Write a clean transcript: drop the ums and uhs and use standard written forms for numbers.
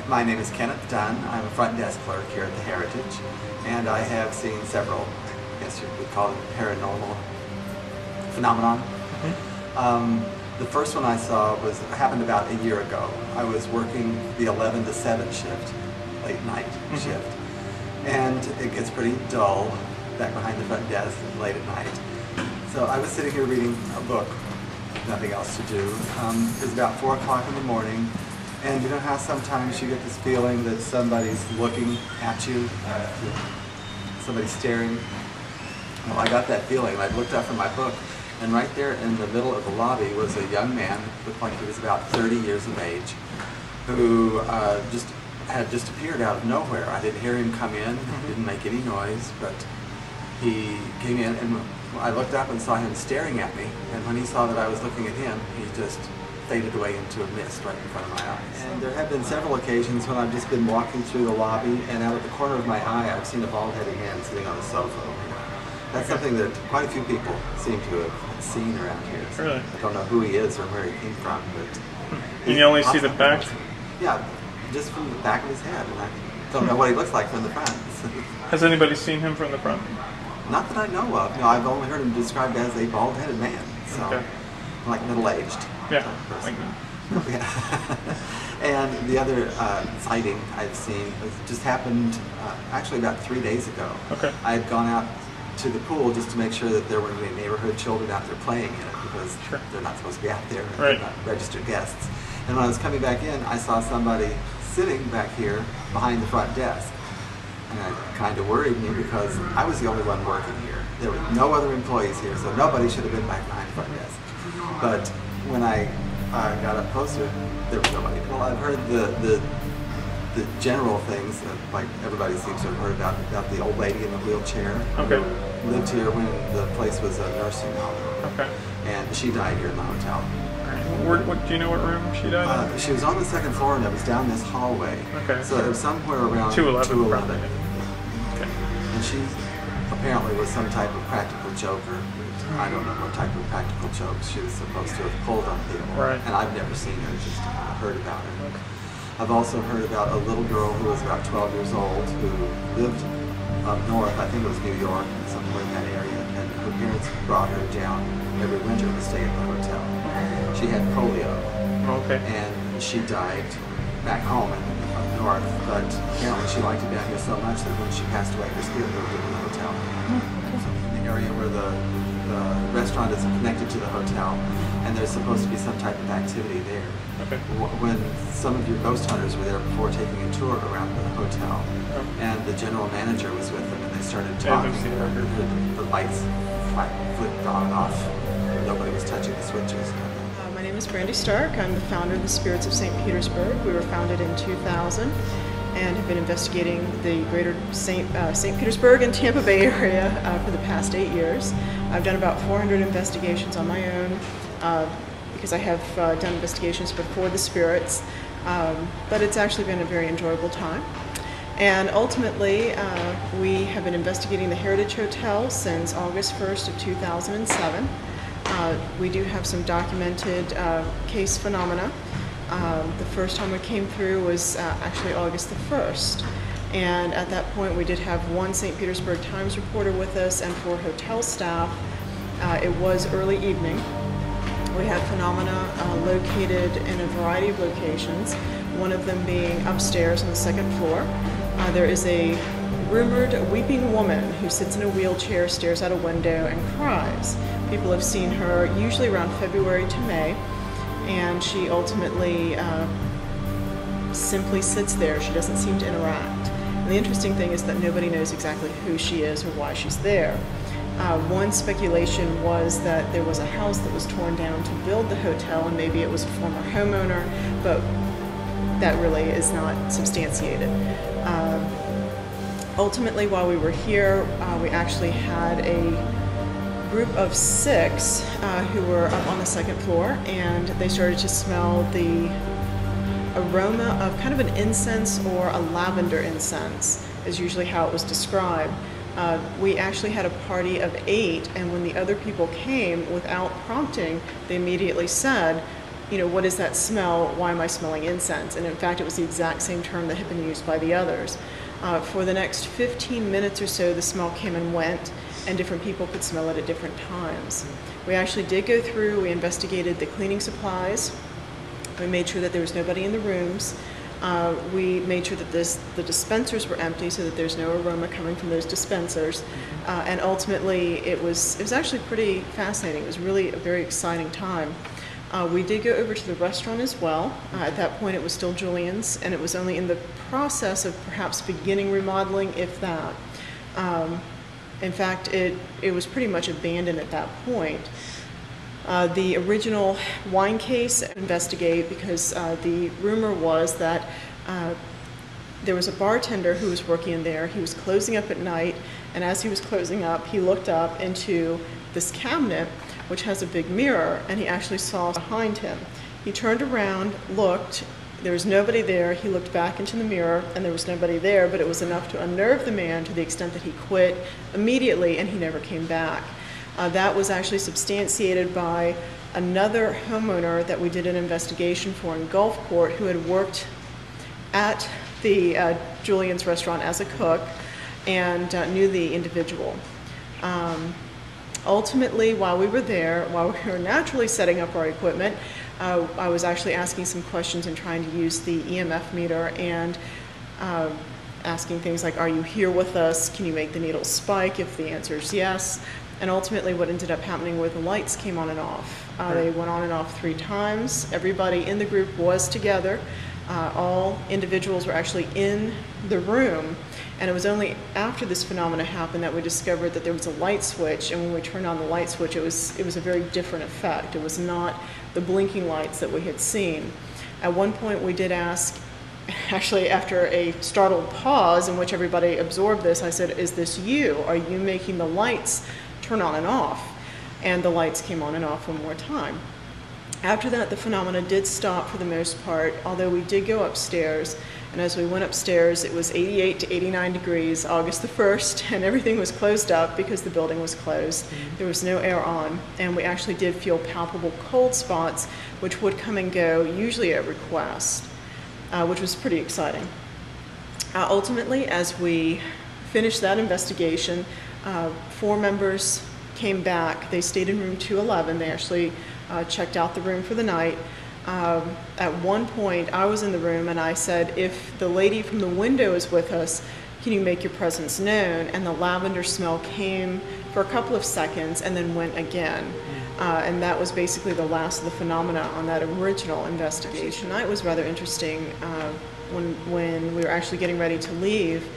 My name is Kenneth Dunn. I'm a front desk clerk here at the Heritage, and I have seen several, I guess you would call them paranormal phenomenon. The first one I saw happened about a year ago. I was working the 11 to 7 shift, late night shift, and it gets pretty dull back behind the front desk late at night. So I was sitting here reading a book, nothing else to do. It was about 4 o'clock in the morning, and you know how sometimes you get this feeling that somebody's looking at you, somebody's staring? Well, I got that feeling, and I looked up from my book, and right there in the middle of the lobby was a young man, looked like he was about 30 years of age, who had just appeared out of nowhere. I didn't hear him come in, didn't make any noise, but he came in, and I looked up and saw him staring at me, and when he saw that I was looking at him, he just faded away into a mist right in front of my eyes. And there have been several occasions when I've just been walking through the lobby, and out of the corner of my eye I've seen a bald-headed man sitting on a sofa over here. That's something that quite a few people seem to have seen around here. So really? I don't know who he is or where he came from, but... And you only see the back? Yeah, just from the back of his head, and I don't know what he looks like from the front. Has anybody seen him from the front? Not that I know of. No, I've only heard him described as a bald-headed man, so like middle-aged. Yeah. Person. And the other sighting I've seen just happened actually about 3 days ago. Okay. I had gone out to the pool just to make sure that there weren't any neighborhood children out there playing in it, because they're not supposed to be out there, they're not registered guests. And when I was coming back in, I saw somebody sitting back here behind the front desk. And it kind of worried me because I was the only one working here. There were no other employees here, so nobody should have been back behind the front desk. But when I got up closer, there was nobody. Well, I've heard the general things that like everybody seems to have heard about the old lady in the wheelchair. Okay. Who lived here when the place was a nursing home. Okay. And she died here in the hotel. What do you know what room she died in? She was on the 2nd floor, and it was down this hallway. Okay. So it was somewhere around 211. Okay. And she apparently was some type of practical joker. I don't know what type of practical jokes she was supposed to have pulled on people. Right. And I've never seen her, just heard about her. Okay. I've also heard about a little girl who was about 12 years old who lived up north, I think it was New York, somewhere in that area, and her parents brought her down every winter to stay at the hotel. She had polio, and she died back home up north, but apparently she liked it down here so much that when she passed away, her spirit moved into the hotel. In the area where the restaurant is connected to the hotel, and there's supposed to be some type of activity there. When some of your ghost hunters were there before taking a tour around the hotel, and the general manager was with them, and they started talking, the lights flipped on and off. Nobody was touching the switches. My name is Brandy Stark. I'm the founder of the Spirits of St Petersburg. We were founded in 2000 and have been investigating the greater St. Petersburg and Tampa Bay area for the past 8 years. I've done about 400 investigations on my own because I have done investigations before the spirits, but it's actually been a very enjoyable time. And ultimately, we have been investigating the Heritage Hotel since August 1st of 2007. We do have some documented case phenomena. The first time we came through was actually August the 1st. And at that point we did have one St. Petersburg Times reporter with us, and for hotel staff, it was early evening. We had phenomena located in a variety of locations, one of them being upstairs on the 2nd floor. There is a rumored weeping woman who sits in a wheelchair, stares out a window, and cries. People have seen her usually around February to May, and she ultimately simply sits there. She doesn't seem to interact. And the interesting thing is that nobody knows exactly who she is or why she's there. One speculation was that there was a house that was torn down to build the hotel, and maybe it was a former homeowner, but that really is not substantiated. Ultimately, while we were here, we actually had a group of 6 who were up on the 2nd floor, and they started to smell the aroma of kind of an incense, or a lavender incense is usually how it was described. We actually had a party of 8, and when the other people came, without prompting, they immediately said, what is that smell? Why am I smelling incense? And in fact, it was the exact same term that had been used by the others. For the next 15 minutes or so, the smell came and went, and different people could smell it at different times. We actually did go through, we investigated the cleaning supplies. We made sure that there was nobody in the rooms. We made sure that the dispensers were empty so that there's no aroma coming from those dispensers. And ultimately, it was actually pretty fascinating. It was really a very exciting time. We did go over to the restaurant as well. At that point, it was still Julian's, and it was only in the process of perhaps beginning remodeling, if that. In fact, it was pretty much abandoned at that point. The original wine case, investigate, because the rumor was that there was a bartender who was working in there. He was closing up at night, and as he was closing up, he looked up into this cabinet, which has a big mirror, and he actually saw behind him. He turned around, looked, there was nobody there. He looked back into the mirror, and there was nobody there, but it was enough to unnerve the man to the extent that he quit immediately, and he never came back. That was actually substantiated by another homeowner that we did an investigation for in Gulfport, who had worked at the Julian's restaurant as a cook and knew the individual. Ultimately, while we were there, while we were naturally setting up our equipment, I was actually asking some questions and trying to use the EMF meter and asking things like, are you here with us? Can you make the needle spike? If the answer is yes. And ultimately what ended up happening were the lights came on and off. They went on and off 3 times. Everybody in the group was together. All individuals were actually in the room. And it was only after this phenomena happened that we discovered that there was a light switch, and when we turned on the light switch, it was a very different effect. It was not the blinking lights that we had seen. At one point we did ask, actually after a startled pause in which everybody absorbed this, I said, is this you? Are you making the lights turn on and off? And the lights came on and off one more time. After that, the phenomena did stop for the most part, although we did go upstairs. And as we went upstairs, it was 88 to 89 degrees, August the 1st, and everything was closed up because the building was closed. There was no air on, and we actually did feel palpable cold spots, which would come and go, usually at request, which was pretty exciting. Ultimately, as we finished that investigation, 4 members came back. They stayed in room 211. They actually checked out the room for the night. At one point, I was in the room and I said, if the lady from the window is with us, can you make your presence known? And the lavender smell came for a couple of seconds and then went again. And that was basically the last of the phenomena on that original investigation. It was rather interesting when we were actually getting ready to leave.